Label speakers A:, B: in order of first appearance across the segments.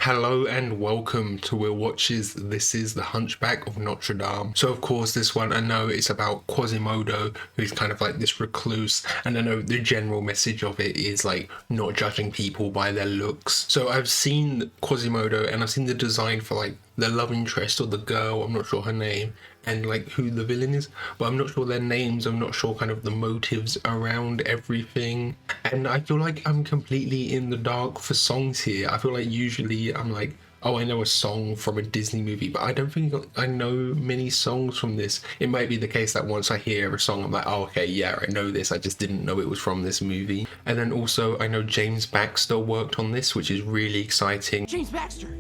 A: Hello and welcome to Will Watches. This is the Hunchback of Notre Dame. So of course this one I know it's about Quasimodo, who's kind of like this recluse, and I know the general message of it is like not judging people by their looks. So I've seen Quasimodo and I've seen the design for like the love interest or the girl, I'm not sure her name, and like who the villain is, but I'm not sure their names, I'm not sure kind of the motives around everything, and I feel like I'm completely in the dark for songs here. I feel like usually I'm like, oh, I know a song from a Disney movie, but I don't think I know many songs from this. It might be the case that once I hear a song, I'm like, oh, okay, yeah, I know this. I just didn't know it was from this movie. And then also, I know James Baxter worked on this, which is really exciting.
B: James Baxter!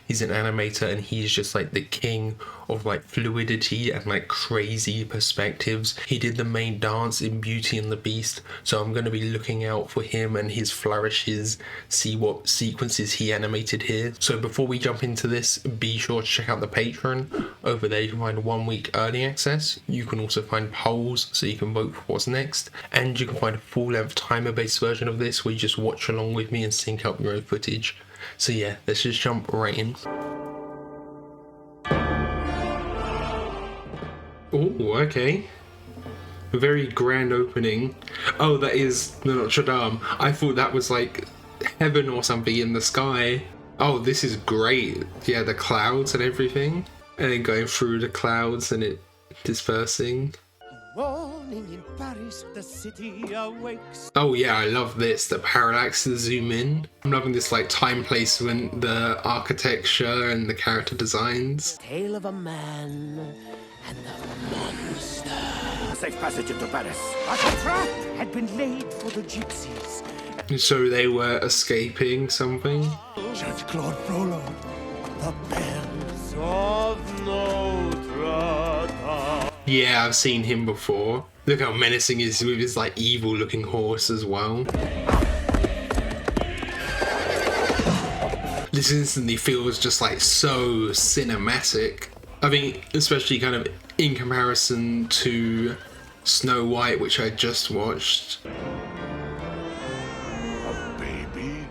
A: He's an animator and he's just like the king of like fluidity and like crazy perspectives. He did the main dance in Beauty and the Beast, so I'm going to be looking out for him and his flourishes, see what sequences he animated here. So before we jump into this, be sure to check out the Patreon. Over there you can find 1 week early access. You can also find polls so you can vote for what's next, and you can find a full-length timer-based version of this where you just watch along with me and sync up your own footage. So yeah, let's just jump right in. Oh, okay. A very grand opening. Oh, that is the Notre Dame. I thought that was like heaven or something in the sky. Oh, this is great. Yeah, the clouds and everything. And then going through the clouds and it dispersing.
B: Morning in Paris, the city awakes.
A: Oh yeah, I love this. The parallax, the zoom in. I'm loving this like time placement, the architecture and the character designs.
B: Tale of a man and the monster.
C: Safe passage into Paris.
B: A trap had been laid for the gypsies.
A: So they were escaping something.
B: Judge Claude Frollo, the bells of Notre Dame.
A: Yeah, I've seen him before. Look how menacing he is with his like evil looking horse as well. This instantly feels just like so cinematic. I think especially kind of in comparison to Snow White, which I just watched.
C: A baby?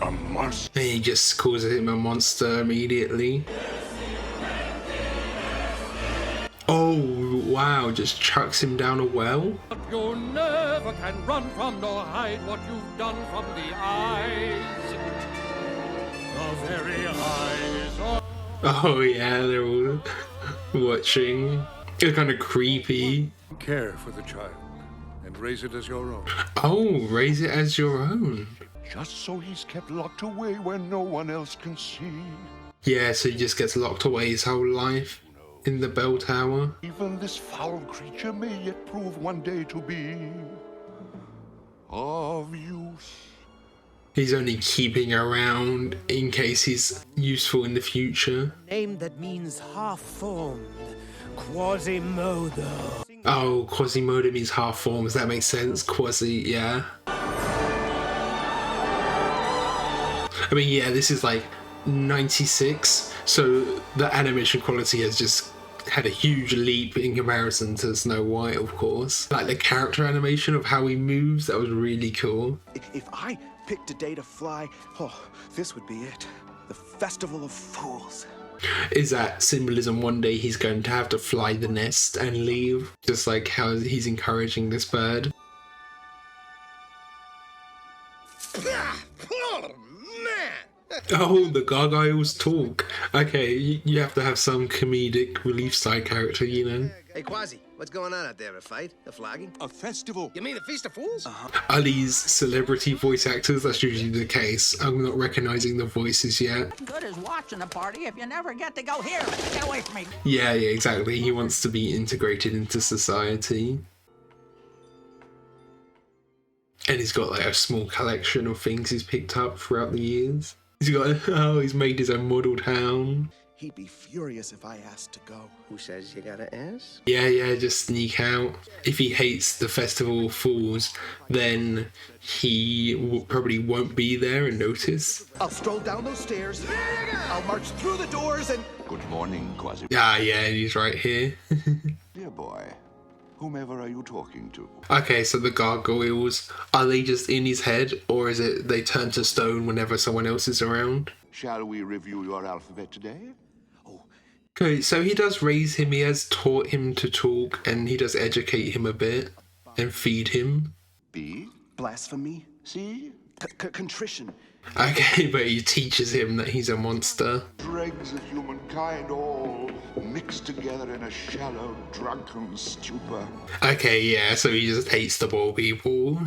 C: A monster?
A: And he just calls him a monster immediately. Oh wow, just chucks him down a well.
D: But you never can run from nor hide what you've done from the eyes. The very eyes of...
A: Oh yeah, they're all watching. It's kind of creepy.
E: Care for the child and raise it as your own.
A: Oh, raise it as your own.
C: Just so he's kept locked away where no one else can see.
A: Yeah, so he just gets locked away his whole life in the bell tower.
C: Even this foul creature may yet prove one day to be of use.
A: He's only keeping around in case he's useful in the future.
B: Name that means half-formed. Quasimodo.
A: Oh, Quasimodo means half forms. That makes sense. Quasi, yeah. I mean, yeah, this is like 96, so the animation quality has just had a huge leap in comparison to Snow White, of course. Like the character animation of how he moves, that was really cool.
F: If I picked a day to fly, oh, this would be it. The Festival of Fools.
A: Is that symbolism one day he's going to have to fly the nest and leave? Just like how he's encouraging this bird. Oh, the gargoyles talk. Okay, you have to have some comedic relief side character, you know.
G: Hey, Quasi, what's going on out there? A fight? A flogging?
F: A festival.
G: You mean the Feast of Fools?
A: Are these celebrity voice actors? That's usually the case. I'm not recognizing the voices yet.
H: Good as watching a party if you never get to go here. Get away from me.
A: Yeah, exactly. He wants to be integrated into society. And he's got like a small collection of things he's picked up throughout the years. He's got, he's made his own model town.
F: He'd be furious if I asked to go.
G: Who says you gotta ask?
A: Yeah, just sneak out. If he hates the Festival of Fools, then he probably won't be there and notice.
F: I'll stroll down those stairs. I'll march through the doors and...
C: Good morning, Quasi.
A: Yeah, and he's right here.
C: Dear boy, Whomever are you talking to?
A: Okay, so the gargoyles, are they just in his head, or is it they turn to stone whenever someone else is around?
C: Shall we review your alphabet today?
A: Okay, so he does raise him, he has taught him to talk, and he does educate him a bit, and feed him.
C: B.
F: Blasphemy.
C: C.
F: Contrition.
A: Okay, but he teaches him that he's a monster.
C: Dregs of humankind all mixed together in a shallow, drunken stupor.
A: Okay, yeah, so he just hates the poor people.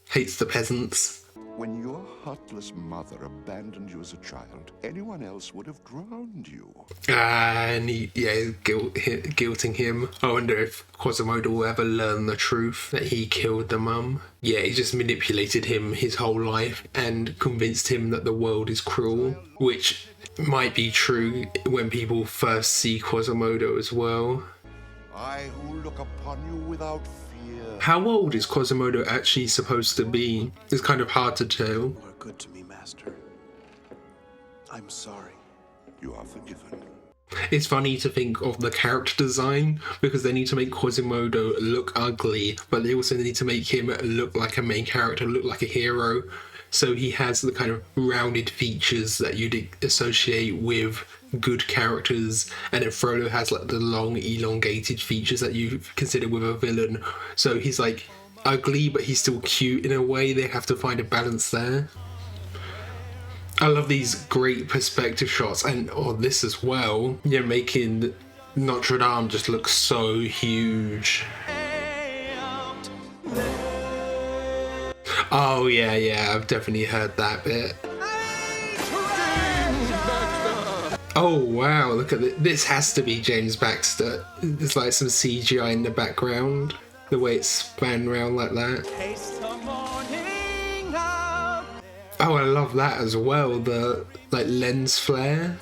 A: Hates the peasants.
C: When your heartless mother abandoned you as a child, anyone else would have drowned you.
A: And he, yeah, guilting him. I wonder if Quasimodo will ever learn the truth that he killed the mum. Yeah, he just manipulated him his whole life and convinced him that the world is cruel, which might be true when people first see Quasimodo as well.
C: I who look upon you without fear.
A: How old is Quasimodo actually supposed to be? It's kind of hard to tell.
F: You are good to me, Master. I'm sorry.
C: You are forgiven.
A: It's funny to think of the character design because they need to make Quasimodo look ugly, but they also need to make him look like a main character, look like a hero. So he has the kind of rounded features that you'd associate with good characters, and then Frodo has like the long elongated features that you consider with a villain. So he's like ugly, but he's still cute in a way. They have to find a balance there. I love these great perspective shots, and this as well. Yeah, making Notre Dame just look so huge. Oh yeah, I've definitely heard that bit. Oh wow, look at this. This has to be James Baxter. There's like some CGI in the background. The way it's spanned around like that. Oh, I love that as well. The like lens flare.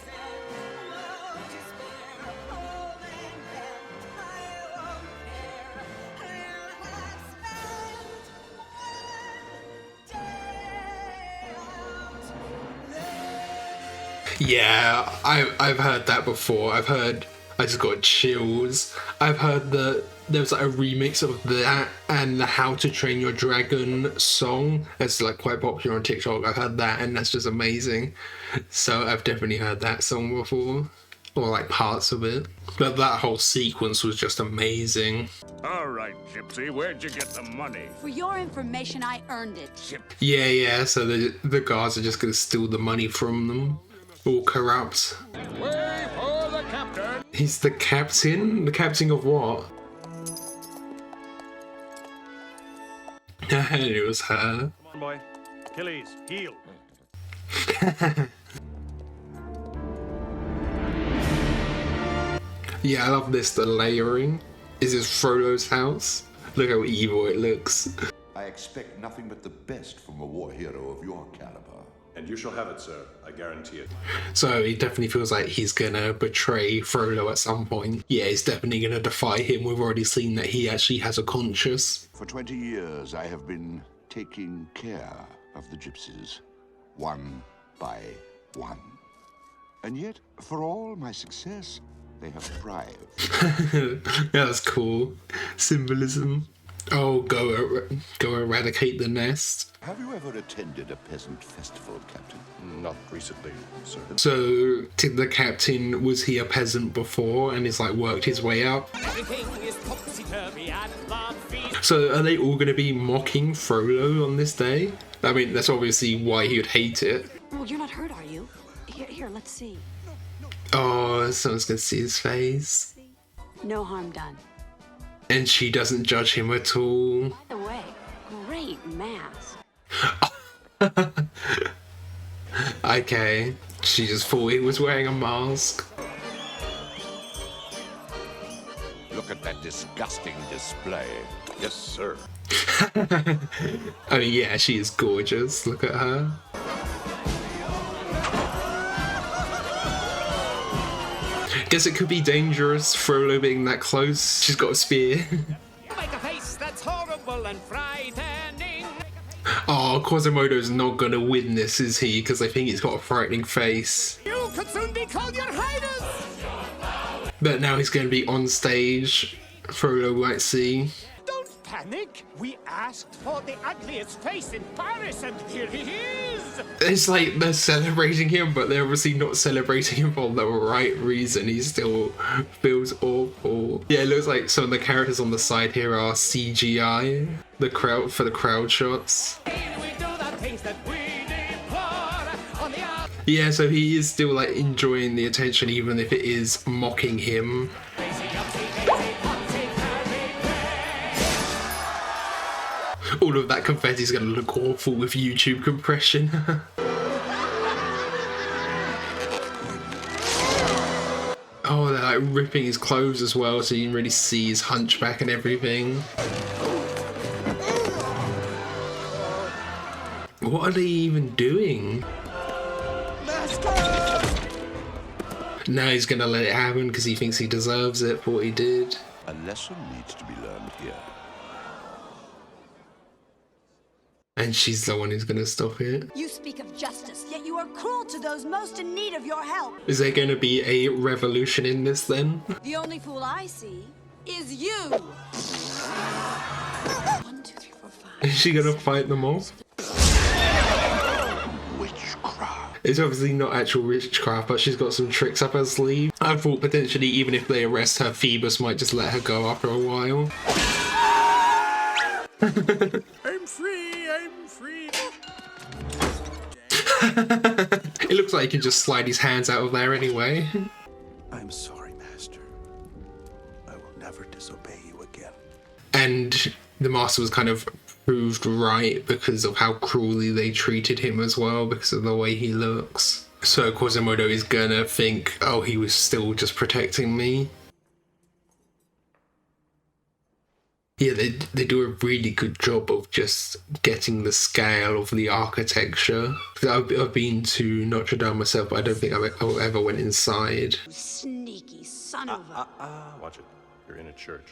A: Yeah, I've heard that before. I just got chills. I've heard that there was like a remix of that and the How to Train Your Dragon song that's like quite popular on TikTok. I've heard that and that's just amazing. So I've definitely heard that song before, or like parts of it. But that whole sequence was just amazing.
D: All right, Gypsy, where'd you get the money?
I: For your information, I earned it.
A: Yeah, so the guards are just gonna steal the money from them. All corrupt.
D: Way for the captain!
A: He's the captain? The captain of what? It was her.
D: Come on, boy. Achilles, heel.
A: Yeah, I love this, the layering. Is this Frodo's house? Look how evil it looks.
C: I expect nothing but the best from a war hero of your caliber.
J: And you shall have it, sir. I guarantee it.
A: So he definitely feels like he's gonna betray Frodo at some point. Yeah, he's definitely gonna defy him. We've already seen that he actually has a conscience.
C: For 20 years, I have been taking care of the gypsies, one by one. And yet, for all my success, they have thrived.
A: That's cool. Symbolism. Oh, go eradicate the nest.
C: Have you ever attended a peasant festival, Captain?
J: Not recently, sir.
A: So, the captain, was he a peasant before and he's like worked his way up? So are they all going to be mocking Frodo on this day? I mean, that's obviously why he would hate it.
I: Well, you're not hurt, are you? Here, let's see.
A: Oh, someone's going to see his face.
I: No harm done.
A: And she doesn't judge him at all.
I: By the way, great mask.
A: Okay, she just thought he was wearing a mask.
C: Look at that disgusting display.
J: Yes, sir.
A: I mean, yeah, she is gorgeous. Look at her. Guess it could be dangerous, Frodo being that close. She's got a spear.
B: Make a face that's horrible and frightening.
A: Oh, Quasimodo's not gonna win this, is he? Because I think he's got a frightening face.
B: You could soon be called your highness.
A: But now he's gonna be on stage Frollo might see.
D: Don't panic. We asked for the ugliest face in Paris, and here he is.
A: It's like they're celebrating him, but they're obviously not celebrating him for the right reason. He still feels awful. Yeah, it looks like some of the characters on the side here are CGI. The crowd shots. Yeah, so he is still like enjoying the attention, even if it is mocking him. All of that confetti is going to look awful with YouTube compression. Oh, they're like ripping his clothes as well, so you can really see his hunchback and everything. What are they even doing? Now he's gonna let it happen because he thinks he deserves it for what he did.
C: A lesson needs to be learned here.
A: And she's the one who's gonna stop it.
I: You speak of justice, yet you are cruel to those most in need of your help.
A: Is there gonna be a revolution in this then?
I: The only fool I see is you. 1, 2, 3, 4, 5.
A: Is she gonna fight them off?
C: Witchcraft.
A: It's obviously not actual witchcraft, but she's got some tricks up her sleeve. I thought potentially even if they arrest her, Phoebus might just let her go after a while.
D: I'm free, I'm free.
A: It looks like he can just slide his hands out of there anyway.
F: I'm sorry, Master. I will never disobey you again.
A: And the Master was kind of proved right because of how cruelly they treated him as well, because of the way he looks. So Quasimodo is gonna think, oh, he was still just protecting me. Yeah, they do a really good job of just getting the scale of the architecture. I've been to Notre Dame myself, but I don't think I ever went inside.
I: You sneaky son of a...
J: Watch it. You're in a church.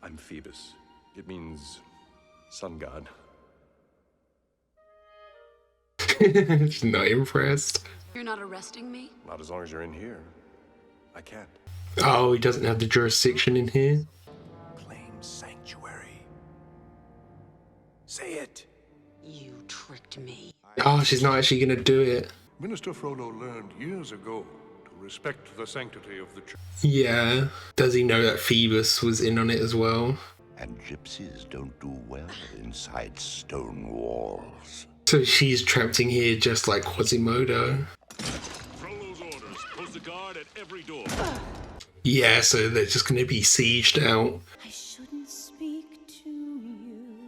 J: I'm Phoebus. It means sun god.
A: She's not impressed.
I: You're not arresting me?
J: Not as long as you're in here. I can't.
A: Oh, he doesn't have the jurisdiction in here.
F: Claim sanctuary. Say it.
I: You tricked me.
A: Oh, she's not actually gonna do it.
E: Minister Frollo learned years ago to respect the sanctity of the church.
A: Yeah. Does he know that Phoebus was in on it as well?
C: And gypsies don't do well inside stone walls.
A: So she's trapped in here just like Quasimodo.
K: Frollo's orders. Post a guard at every door.
A: Yeah, so they're just gonna be sieged out.
I: I shouldn't speak to you.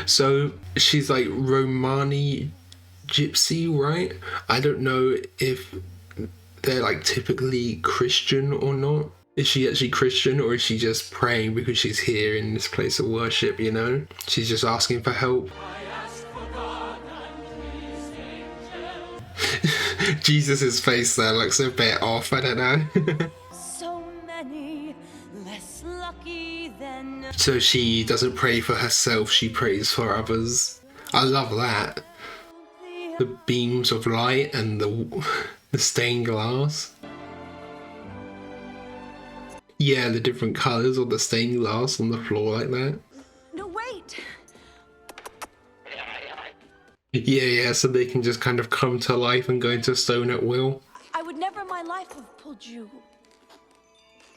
A: So she's like Romani gypsy, right? I don't know if they're like typically Christian or not. Is she actually Christian, or is she just praying because she's here in this place of worship, you know? She's just asking for help. Jesus' face there looks a bit off, I don't know.
I: So many less lucky than...
A: So she doesn't pray for herself, she prays for others. I love that. The beams of light and the stained glass. Yeah, the different colours of the stained glass on the floor like that.
I: No, wait!
A: Yeah, so they can just kind of come to life and go into stone at will.
I: I would never in my life have pulled you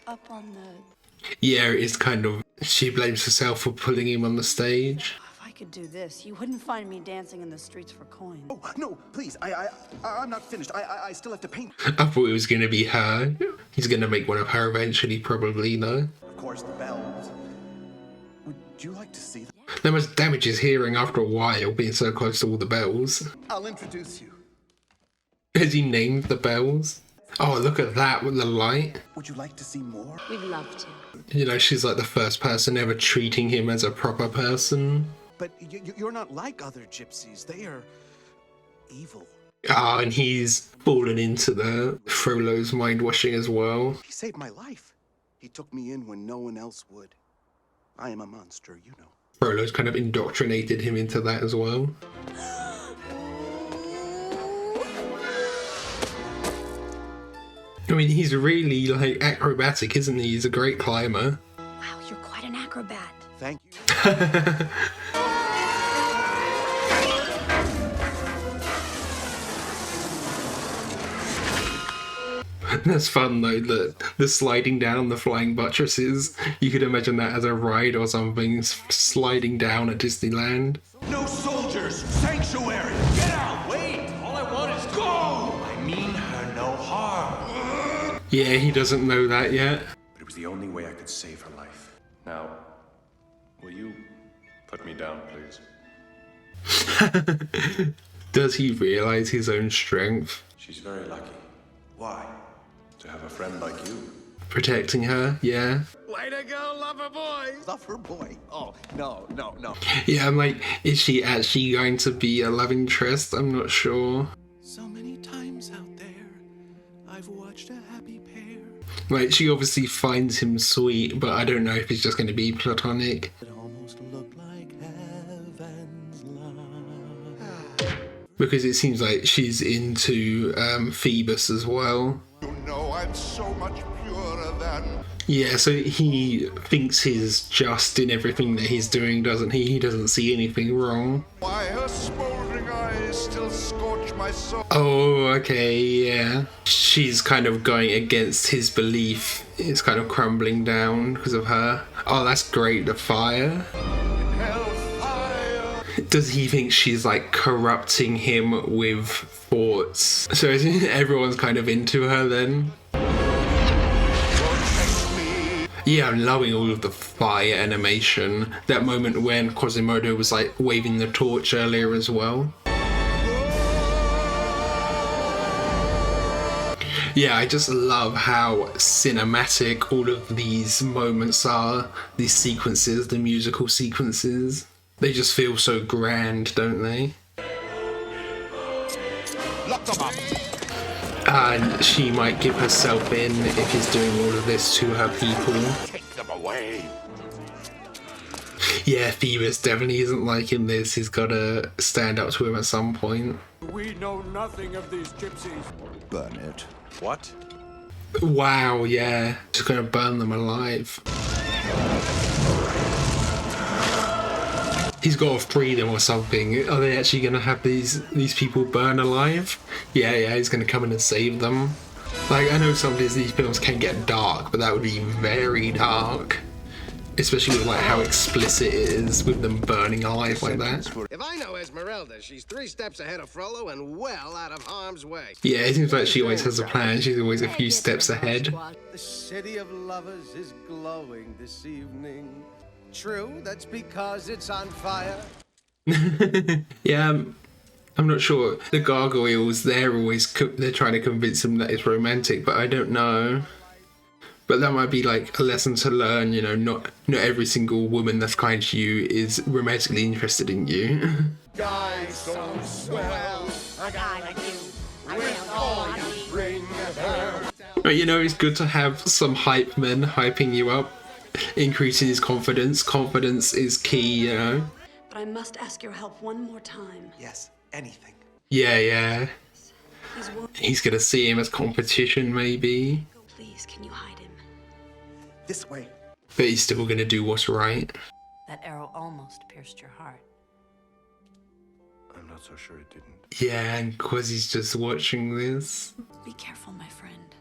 I: up on the...
A: Yeah, it is kind of... She blames herself for pulling him on the stage.
I: If I could do this, you wouldn't find me dancing in the streets for coins.
F: Oh, no, please. I'm not finished. I still have to paint.
A: I thought it was going to be her. He's going to make one of her eventually, probably, though.
F: Of course, the bells. Would you like to see them?
A: That must damage his hearing after a while, being so close to all the bells.
F: I'll introduce you.
A: Has he named the bells? Oh, look at that with the light.
F: Would you like to see more?
I: We'd love to.
A: You know, she's like the first person ever treating him as a proper person.
F: But you're not like other gypsies. They are evil.
A: Ah, and he's fallen into the Frollo's mind washing as well.
F: He saved my life. He took me in when no one else would. I am a monster, you know.
A: Frollo's kind of indoctrinated him into that as well. I mean, he's really like acrobatic, isn't he? He's a great climber.
I: Wow, you're quite an acrobat.
F: Thank you.
A: That's fun though, the sliding down the flying buttresses. You could imagine that as a ride or something, sliding down at Disneyland.
L: No soldiers! Sanctuary! Get out! Wait! All I want is to go! I mean her no harm.
A: Yeah, he doesn't know that yet.
J: But it was the only way I could save her life. Now, will you put me down, please?
A: Does he realize his own strength?
J: She's very lucky.
L: Why?
J: To have a friend like you.
A: Protecting her, yeah.
G: Way to go, lover boy!
F: Lover boy? Oh, no.
A: Yeah, I'm like, is she actually going to be a love interest? I'm not sure.
L: So many times out there, I've watched a happy pair.
A: Like, she obviously finds him sweet, but I don't know if it's just going to be platonic.
L: It almost looked like heaven's love.
A: Because it seems like she's into Phoebus as well.
C: You know I'm so much purer than...
A: Yeah, so he thinks he's just in everything that he's doing, doesn't he? He doesn't see anything wrong.
C: Why her smoldering eyes still scorch my soul.
A: Oh, okay, yeah. She's kind of going against his belief. It's kind of crumbling down because of her. Oh, that's great, the fire. Does he think she's like corrupting him with thoughts? So everyone's kind of into her then? Yeah, I'm loving all of the fire animation. That moment when Quasimodo was like waving the torch earlier as well. Yeah, I just love how cinematic all of these moments are. These sequences, the musical sequences. They just feel so grand, don't they?
C: Lock them up.
A: And she might give herself in if he's doing all of this to her people.
C: Take them away.
A: Yeah, Phoebus definitely isn't liking this. He's got to stand up to him at some point.
D: We know nothing of these gypsies.
F: Burn it.
J: What?
A: Wow, yeah. Just gonna burn them alive. He's got to free them or something. Are they actually gonna have these people burn alive? Yeah, he's gonna come in and save them. Like, I know some of these films can get dark, but that would be very dark. Especially with like how explicit it is with them burning alive like that.
G: If I know Esmeralda, she's 3 steps ahead of Frollo and well out of harm's way.
A: Yeah, it seems like she always has a plan. She's always a few steps ahead.
M: The city of lovers is glowing this evening. True, that's because it's on fire.
A: Yeah, I'm not sure. The gargoyles, they're trying to convince him that it's romantic, but I don't know. But that might be like a lesson to learn, you know, not every single woman that's kind to you is romantically interested in you.
L: Guy so swell, a guy like you, I will always bring her.
A: But, you know, it's good to have some hype men hyping you up, increasing his confidence. Confidence is key, you know.
I: But I must ask your help one more time.
F: Yes, anything.
A: Yeah. He's gonna see him as competition, maybe.
I: Please, can you hide him?
F: This way.
A: But he's still gonna do what's right.
B: That arrow almost pierced your heart.
J: I'm not so sure it didn't.
A: Yeah, and Quasi's just watching this.
I: Be careful, my friend.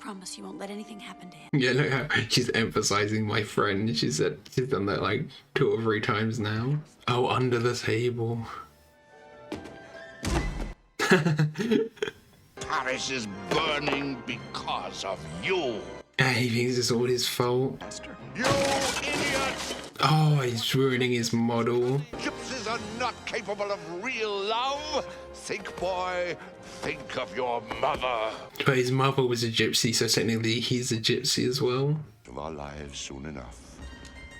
I: Promise you won't let anything happen to him.
A: Yeah, look how she's emphasizing my friend. She's done that like 2 or 3 times now. Oh, under the table.
C: Paris is burning because of you.
A: He thinks it's all his fault.
C: You idiot!
A: Oh, he's ruining his model.
C: Gypsies are not capable of real love. Think, boy. Think of your mother.
A: But his mother was a gypsy, so technically he's a gypsy as well.
C: Of our lives soon enough,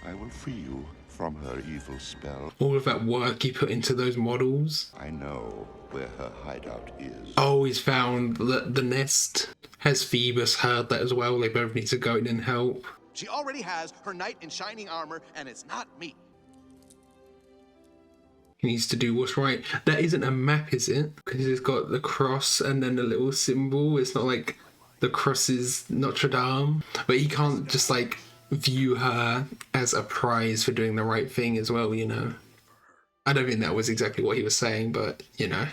C: I will free you from her evil spell.
A: All of that work he put into those models.
C: I know where her hideout is.
A: Oh, he's found the nest. Has Phoebus heard that as well? They both need to go in and help.
F: She already has her knight in shining armor, and it's not me.
A: He needs to do what's right. That isn't a map, is it? Because it's got the cross and then the little symbol. It's not like the crosses Notre Dame, but he can't just like view her as a prize for doing the right thing as well, you know. I don't think that was exactly what he was saying, but you know.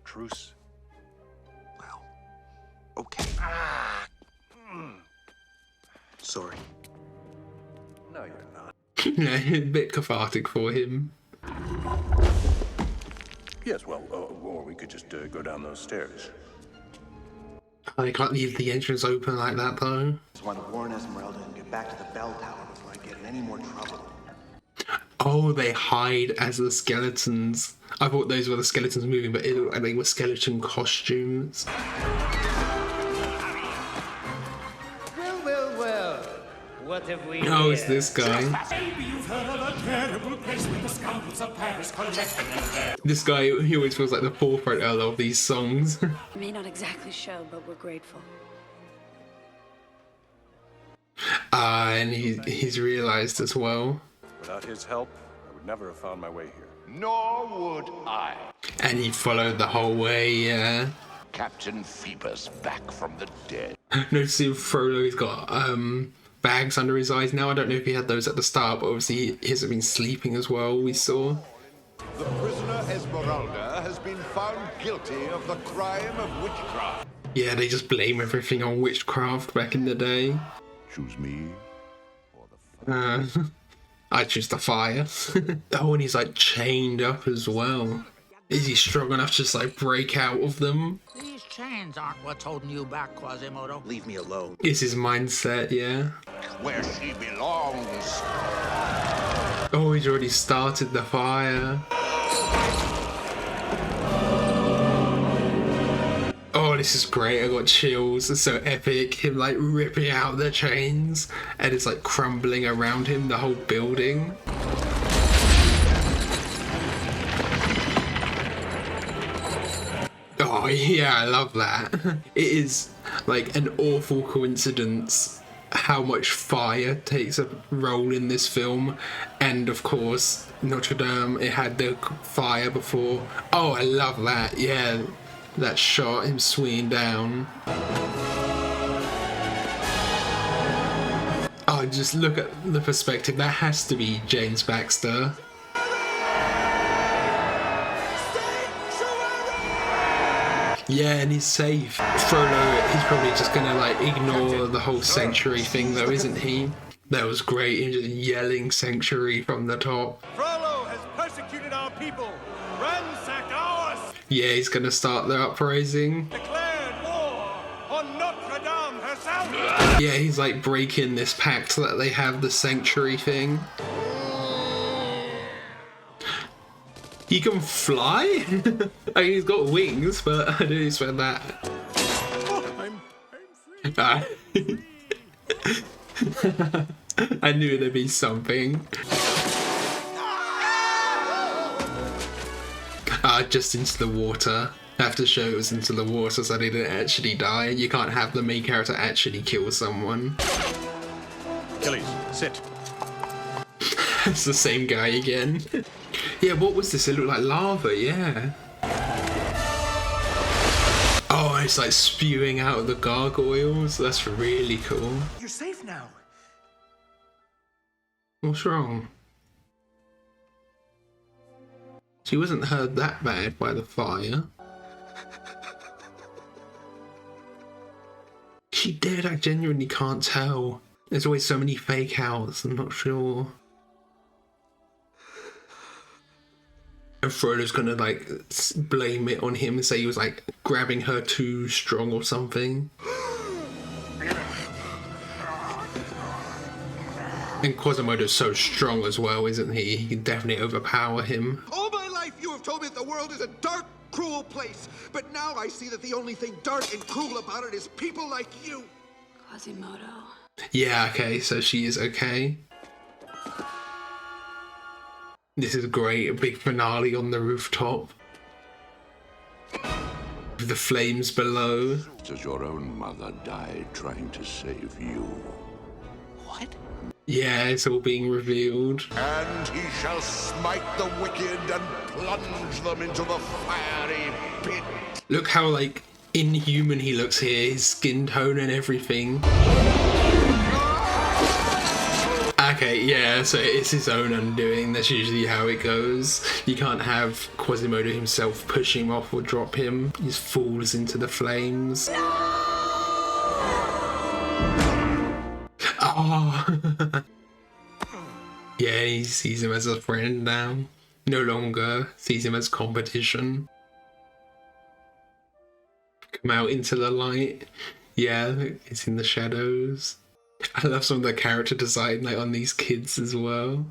J: Truce.
F: Well, okay. Sorry.
J: No, you're not.
A: Yeah, a bit cathartic for him.
J: Yes, well, or we could just go down those stairs.
A: Oh, they can't leave the entrance open like that though.
F: Just want to warn Esmeralda and get back to the bell tower before I get in any more trouble.
A: Oh, they hide as the skeletons. I thought those were the skeletons moving, but it looked like they were skeleton costumes.
B: Well. What have we
A: Oh, it's this guy.
D: Maybe you've heard of a terrible place where the scoundrels of Paris collect them.
A: This guy, he always feels like the forefront of these songs.
I: May not exactly show, but we're grateful.
A: And he's realised as well.
J: Without his help, I would never have found my way here.
C: Nor would I.
A: And he followed the whole way, yeah.
C: Captain Phoebus back from the dead.
A: Notice Frollo's got bags under his eyes now. I don't know if he had those at the start, but obviously he hasn't been sleeping as well, we saw.
C: The prisoner Esmeralda has been found guilty of the crime of witchcraft.
A: Yeah, they just blame everything on witchcraft back in the day.
C: Choose me or the fire.
A: I choose the fire. Oh, and he's like chained up as well. Is he strong enough to just like break out of them?
H: These chains aren't what's holding you back, Quasimodo.
F: Leave me alone.
A: It's his mindset, yeah.
C: Where she belongs.
A: Oh, he's already started the fire. Oh, this is great. I got chills. It's so epic. Him like ripping out the chains and it's like crumbling around him, the whole building. Oh yeah, I love that. It is like an awful coincidence how much fire takes a role in this film, and of course Notre Dame, it had the fire before. Oh, I love that. Yeah, that shot, him swinging down. Oh, just look at the perspective. That has to be James Baxter. Yeah, and he's safe. Frollo, he's probably just gonna like ignore the whole sanctuary thing though, isn't he? That was great, him just yelling sanctuary from the top.
D: Frollo has persecuted our people, ransacked ours,
A: Yeah, he's gonna start the uprising.
D: declared war on Notre Dame herself.
A: Yeah, he's like breaking this pact that they have, the sanctuary thing. He can fly? I mean, he's got wings, but I didn't expect that. I knew there'd be something. Just into the water. I have to show it was into the water so they didn't actually die. You can't have the main character actually kill someone.
J: Achilles, sit.
A: It's the same guy again. Yeah, what was this? It looked like lava, yeah. Oh, it's like spewing out of the gargoyles. That's really cool.
F: You're safe now.
A: What's wrong? She wasn't hurt that bad by the fire. She did, I genuinely can't tell. There's always so many fake outs, I'm not sure. And Frollo's gonna like blame it on him and say he was like grabbing her too strong or something. And Quasimodo's so strong as well, isn't he? He can definitely overpower him.
N: All my life you have told me that the world is a dark, cruel place. But now I see that the only thing dark and cruel about it is people like you.
I: Quasimodo.
A: Yeah, okay, so she is okay. This is great, a big finale on the rooftop. With the flames below.
C: As your own mother died trying to save you.
N: What?
A: Yeah, it's all being revealed.
C: And he shall smite the wicked and plunge them into the fiery pit.
A: Look how like inhuman he looks here, his skin tone and everything. Okay, yeah, so it's his own undoing. That's usually how it goes. You can't have Quasimodo himself push him off or drop him. He just falls into the flames. Oh. Yeah, he sees him as a friend now. No longer sees him as competition. Come out into the light. Yeah, it's in the shadows. I love some of the character design like on these kids as well.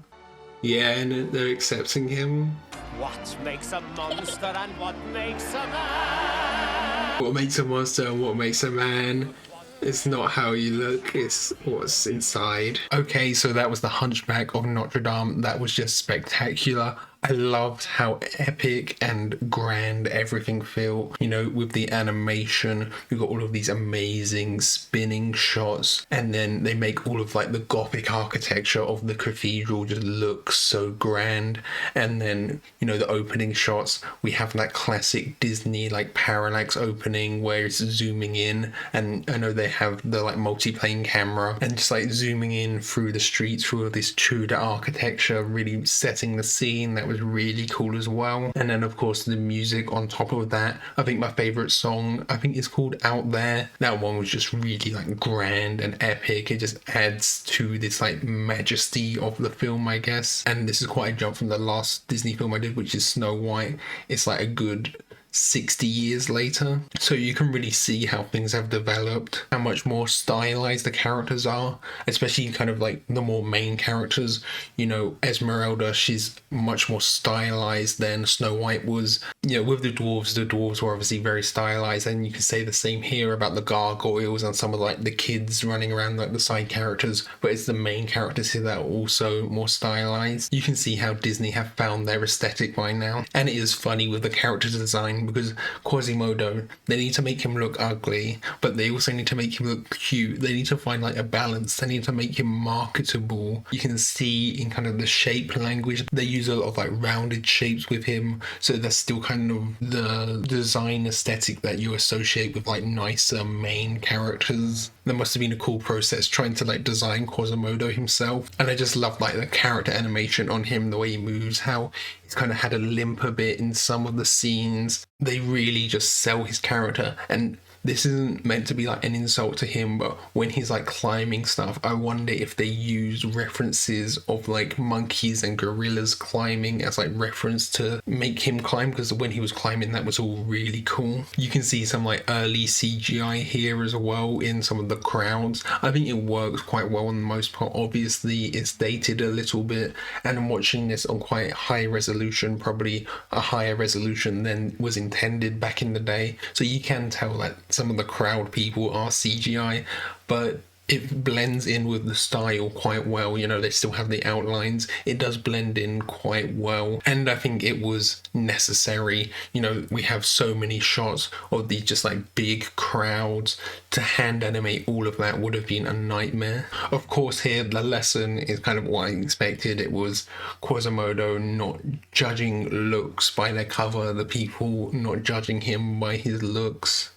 A: Yeah, and they're accepting him.
B: What makes a monster and what makes a man?
A: What makes a monster and what makes a man? It's not how you look, it's what's inside. Okay, so that was the Hunchback of Notre Dame. That was just spectacular. I loved how epic and grand everything felt. You know, with the animation, we've got all of these amazing spinning shots, and then they make all of like the Gothic architecture of the cathedral just look so grand. And then, you know, the opening shots, we have that classic Disney like parallax opening where it's zooming in, and I know they have the like multi-plane camera and just like zooming in through the streets, through all this Tudor architecture, really setting the scene. That was really cool as well. And then of course the music on top of that. I think my favorite song, I think it's called Out There. That one was just really like grand and epic. It just adds to this like majesty of the film, I guess. And this is quite a jump from the last Disney film I did, which is Snow White. It's like a good 60 years later, so you can really see how things have developed, how much more stylized the characters are, especially kind of like the more main characters. You know, Esmeralda, she's much more stylized than Snow White was. You know, with the dwarves were obviously very stylized, and you can say the same here about the gargoyles and some of like the kids running around, like the side characters, but it's the main characters here that are also more stylized. You can see how Disney have found their aesthetic by now, and it is funny with the character design, because Quasimodo, they need to make him look ugly, but they also need to make him look cute. They need to find like a balance. They need to make him marketable. You can see in kind of the shape language, they use a lot of like rounded shapes with him, so that's still kind of the design aesthetic that you associate with like nicer main characters. That must have been a cool process trying to like design Quasimodo himself. And I just love like the character animation on him, the way he moves, how he's kind of had a limp a bit in some of the scenes. They really just sell his character, and this isn't meant to be like an insult to him, but when he's like climbing stuff, I wonder if they use references of like monkeys and gorillas climbing as like reference to make him climb, because when he was climbing, that was all really cool. You can see some like early CGI here as well in some of the crowds. I think it works quite well on the most part. Obviously it's dated a little bit, and I'm watching this on quite high resolution, probably a higher resolution than was intended back in the day, so you can tell that some of the crowd people are CGI, but it blends in with the style quite well. You know, they still have the outlines. It does blend in quite well, and I think it was necessary. You know, we have so many shots of these just like big crowds. To hand animate all of that would have been a nightmare. Of course, here the lesson is kind of what I expected. It was Quasimodo not judging looks by their cover, the people not judging him by his looks.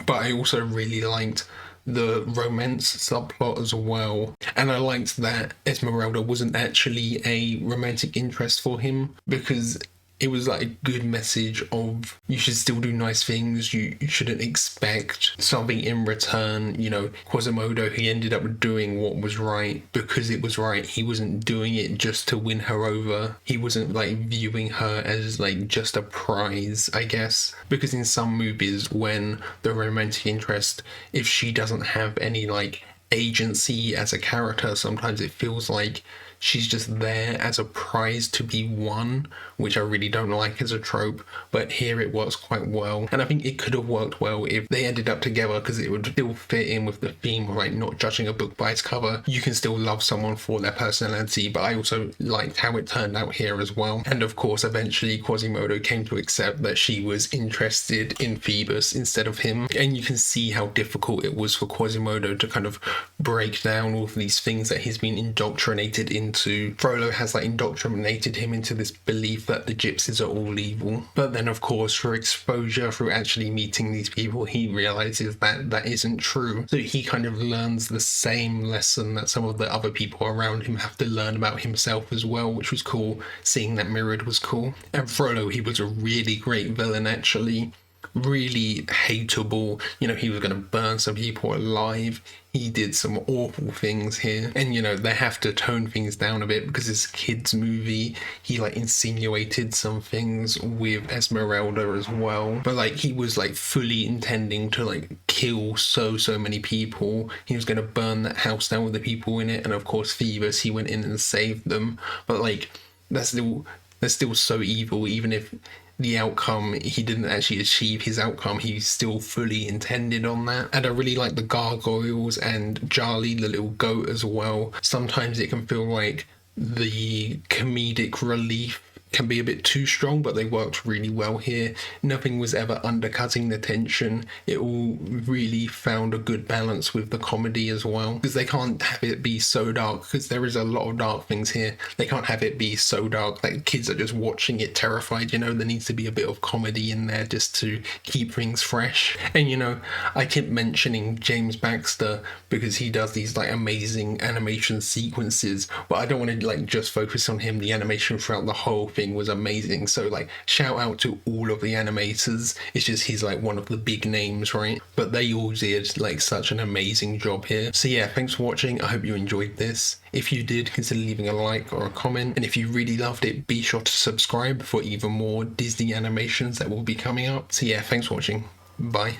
A: But I also really liked the romance subplot as well, and I liked that Esmeralda wasn't actually a romantic interest for him, because it was like a good message of you should still do nice things, you shouldn't expect something in return. You know, Quasimodo, he ended up doing what was right because it was right. He wasn't doing it just to win her over. He wasn't like viewing her as like just a prize, I guess, because in some movies when the romantic interest, if she doesn't have any like agency as a character, sometimes it feels like she's just there as a prize to be won, which I really don't like as a trope, but here it works quite well. And I think it could have worked well if they ended up together, because it would still fit in with the theme of like not judging a book by its cover. You can still love someone for their personality, but I also liked how it turned out here as well. And of course, eventually Quasimodo came to accept that she was interested in Phoebus instead of him. And you can see how difficult it was for Quasimodo to kind of break down all of these things that he's been indoctrinated into into. Frollo has like indoctrinated him into this belief that the gypsies are all evil. But then of course through exposure, through actually meeting these people, he realizes that that isn't true. So he kind of learns the same lesson that some of the other people around him have to learn about himself as well, which was cool. Seeing that mirrored was cool. And Frollo, he was a really great villain actually. Really hateable. You know, he was going to burn some people alive. He did some awful things here. And, you know, they have to tone things down a bit because it's a kid's movie. He, like, insinuated some things with Esmeralda as well. But, like, he was, like, fully intending to, like, kill so many people. He was going to burn that house down with the people in it. And, of course, Phoebus, he went in and saved them. But, like, that's still so evil, even if the outcome, he didn't actually achieve his outcome, he still fully intended on that. And I really like the gargoyles and Charlie, the little goat, as well. Sometimes it can feel like the comedic relief can be a bit too strong, but they worked really well here. Nothing was ever undercutting the tension. It all really found a good balance with the comedy as well, because they can't have it be so dark, because there is a lot of dark things here. They can't have it be so dark like kids are just watching it terrified, you know. There needs to be a bit of comedy in there just to keep things fresh. And you know, I keep mentioning James Baxter because he does these like amazing animation sequences, but I don't want to like just focus on him. The animation throughout the whole thing was amazing, so like shout out to all of the animators. It's just he's like one of the big names, right? But they all did like such an amazing job here. So yeah, thanks for watching. I hope you enjoyed this. If you did, consider leaving a like or a comment, and if you really loved it, be sure to subscribe for even more Disney animations that will be coming up. So yeah, thanks for watching. Bye.